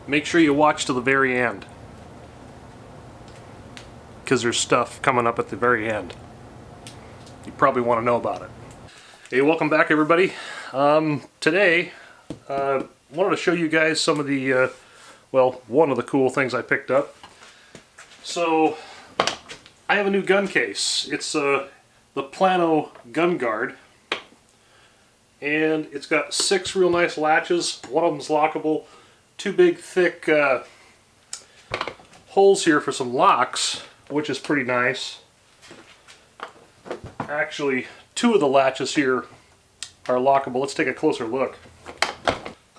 make sure you watch to the very end, because there's stuff coming up at the very end. You probably want to know about it. Hey, welcome back everybody. Today, wanted to show you guys some of the, well, one of the cool things I picked up. So, I have a new gun case. It's the Plano Gun Guard. And it's got 6 real nice latches. One of them's lockable. 2 big thick holes here for some locks, which is pretty nice. Actually, 2 of the latches here are lockable. Let's take a closer look.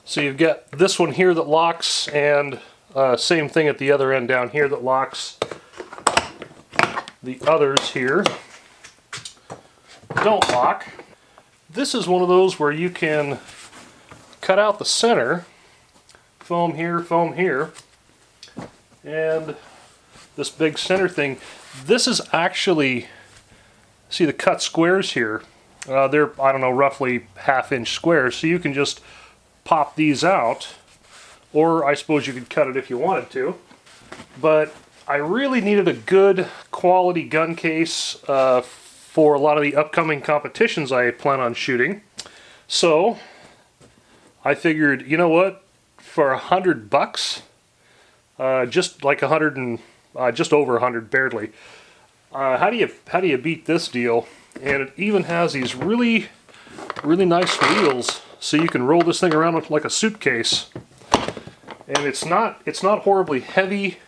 So you've got this one here that locks, and same thing at the other end down here that locks. The others here don't lock. This is one of those where you can cut out the center, foam here, and this big center thing. This is actually, see the cut squares here, they're, I don't know, roughly 1/2 inch squares, so you can just pop these out, or I suppose you could cut it if you wanted to. But I really needed a good quality gun case for a lot of the upcoming competitions I plan on shooting. So I figured, you know what, for $100, just like 100 and just over 100 barely. How do you beat this deal? And it even has these really nice wheels, so you can roll this thing around like a suitcase. And it's not horribly heavy,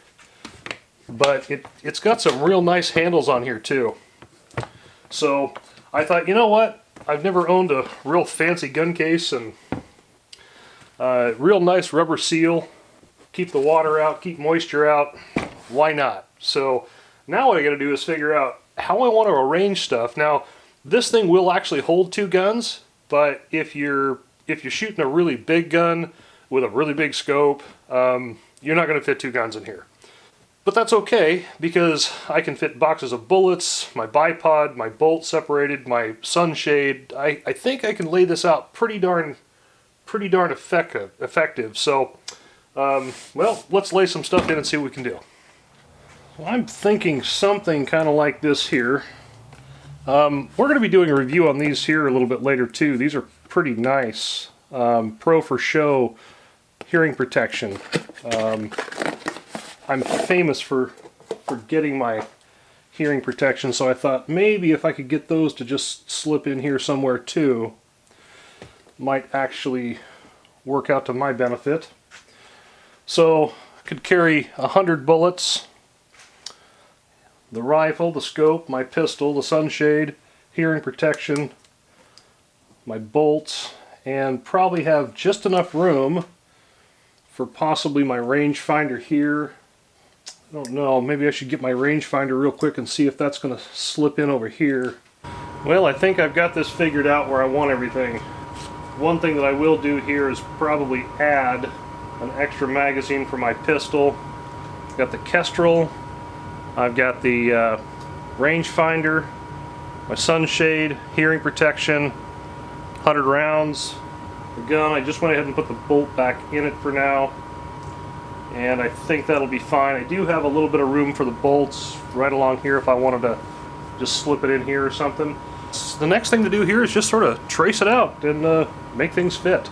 but it's got some real nice handles on here too. So I thought, you know what? I've never owned a real fancy gun case, and real nice rubber seal, keep the water out, keep moisture out. Why not? So now what I got to do is figure out how I want to arrange stuff. Now this thing will actually hold 2 guns, but if you're shooting a really big gun with a really big scope, you're not going to fit 2 guns in here. But that's okay, because I can fit boxes of bullets, my bipod, my bolt separated, my sunshade. I think I can lay this out pretty darn effective. So, well, let's lay some stuff in and see what we can do. Well, I'm thinking something kind of like this here. We're going to be doing a review on these here a little bit later too. These are pretty nice. Pro for show hearing protection. I'm famous for getting my hearing protection, so I thought maybe if I could get those to just slip in here somewhere too, might actually work out to my benefit. So I could carry 100 bullets, the rifle, the scope, my pistol, the sunshade, hearing protection, my bolts, and probably have just enough room for possibly my rangefinder here. I don't know, maybe I should get my rangefinder real quick and see if that's going to slip in over here. Well, I think I've got this figured out where I want everything. One thing that I will do here is probably add an extra magazine for my pistol. I've got the Kestrel, I've got the rangefinder, my sunshade, hearing protection, 100 rounds. The gun, I just went ahead and put the bolt back in it for now, and I think that'll be fine. I do have a little bit of room for the bolts right along here if I wanted to just slip it in here or something. The next thing to do here is just sort of trace it out and make things fit.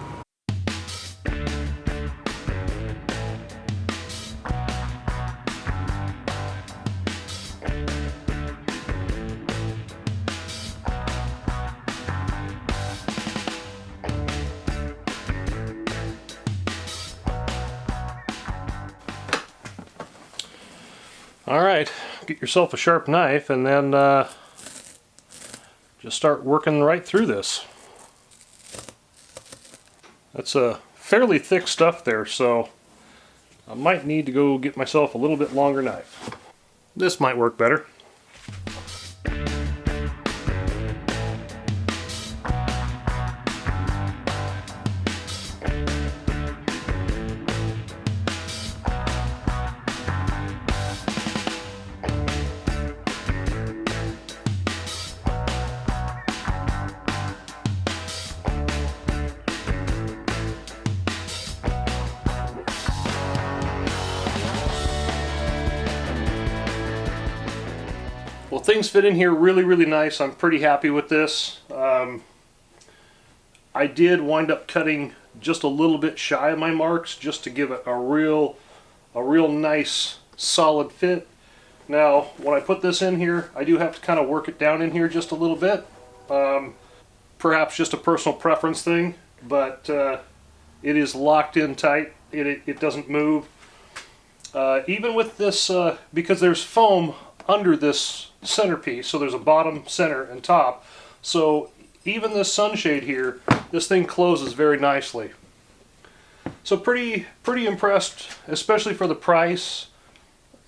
Alright, get yourself a sharp knife and then just start working right through this. That's a fairly thick stuff there, so I might need to go get myself a little bit longer knife. This might work better. things fit in here really, really nice. I'm pretty happy with this. I did wind up cutting just a little bit shy of my marks just to give it a real nice solid fit. Now when I put this in here, I do have to kind of work it down in here just a little bit. Perhaps just a personal preference thing, but it is locked in tight. It doesn't move. Even with this, because there's foam under this centerpiece, so there's a bottom, center, and top. So even this sunshade here, this thing closes very nicely. So pretty impressed, especially for the price.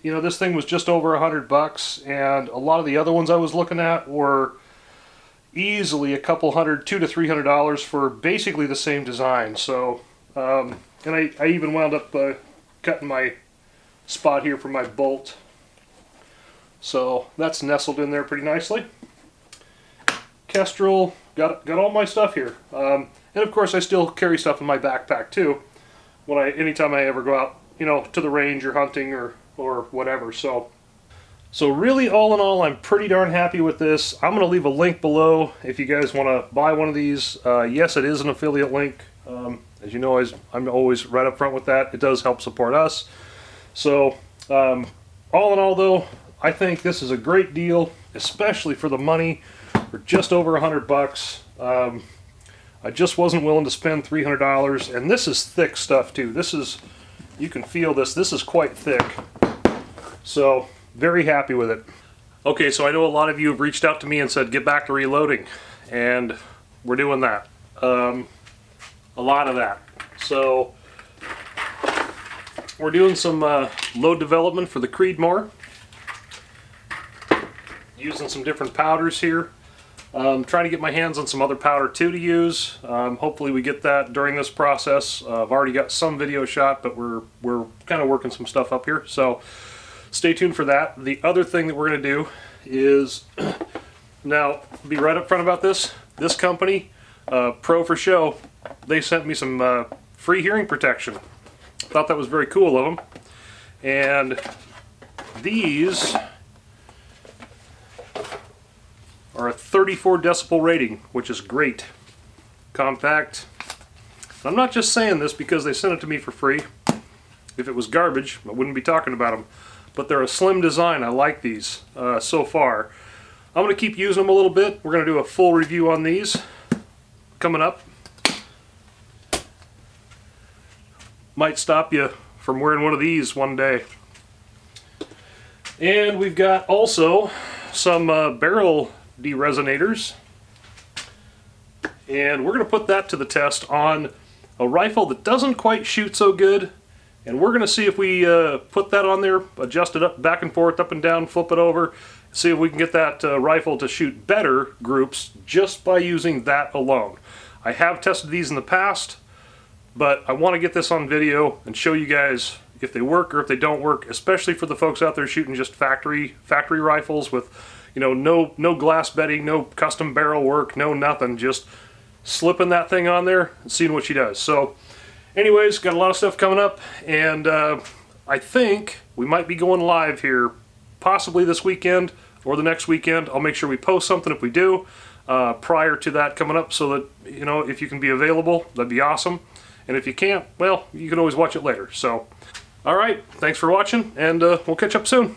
You know, this thing was just over $100, and a lot of the other ones I was looking at were easily a couple hundred, $200 to $300 for basically the same design. So, and I even wound up cutting my spot here for my bolt. So that's nestled in there pretty nicely. Kestrel, got all my stuff here. And of course I still carry stuff in my backpack too, anytime I ever go out, you know, to the range or hunting or whatever. So really, all in all, I'm pretty darn happy with this. I'm going to leave a link below if you guys want to buy one of these. Yes, it is an affiliate link. As you know, I'm always right up front with that. It does help support us. So all in all though, I think this is a great deal, especially for the money, for just over $100. I just wasn't willing to spend $300, and this is thick stuff too. This is, you can feel this. This is quite thick. So very happy with it. Okay, so I know a lot of you have reached out to me and said get back to reloading, and we're doing that. A lot of that. So we're doing some load development for the Creedmoor, using some different powders here. Trying to get my hands on some other powder too to use. Hopefully we get that during this process. I've already got some video shot, but we're kind of working some stuff up here, so stay tuned for that. The other thing that we're going to do is, now be right up front about this. This company, Pro for Show, they sent me some free hearing protection. Thought that was very cool of them. And these are a 34 decibel rating, which is great. Compact. I'm not just saying this because they sent it to me for free. If it was garbage, I wouldn't be talking about them. But they're a slim design. I like these so far. I'm going to keep using them a little bit. We're going to do a full review on these coming up. Might stop you from wearing one of these one day. And we've got also some barrel deresonators, and we're going to put that to the test on a rifle that doesn't quite shoot so good, and we're going to see if we put that on there, adjust it up, back and forth, up and down, flip it over, see if we can get that rifle to shoot better groups just by using that alone. I have tested these in the past, but I want to get this on video and show you guys if they work or if they don't work, especially for the folks out there shooting just factory rifles with, you know, no glass bedding, no custom barrel work, no nothing, just slipping that thing on there and seeing what she does. So anyways, got a lot of stuff coming up, and I think we might be going live here possibly this weekend or the next weekend. I'll make sure we post something if we do prior to that coming up, so that, you know, if you can be available, that'd be awesome. And if you can't, well, you can always watch it later. So alright, thanks for watching, and we'll catch up soon.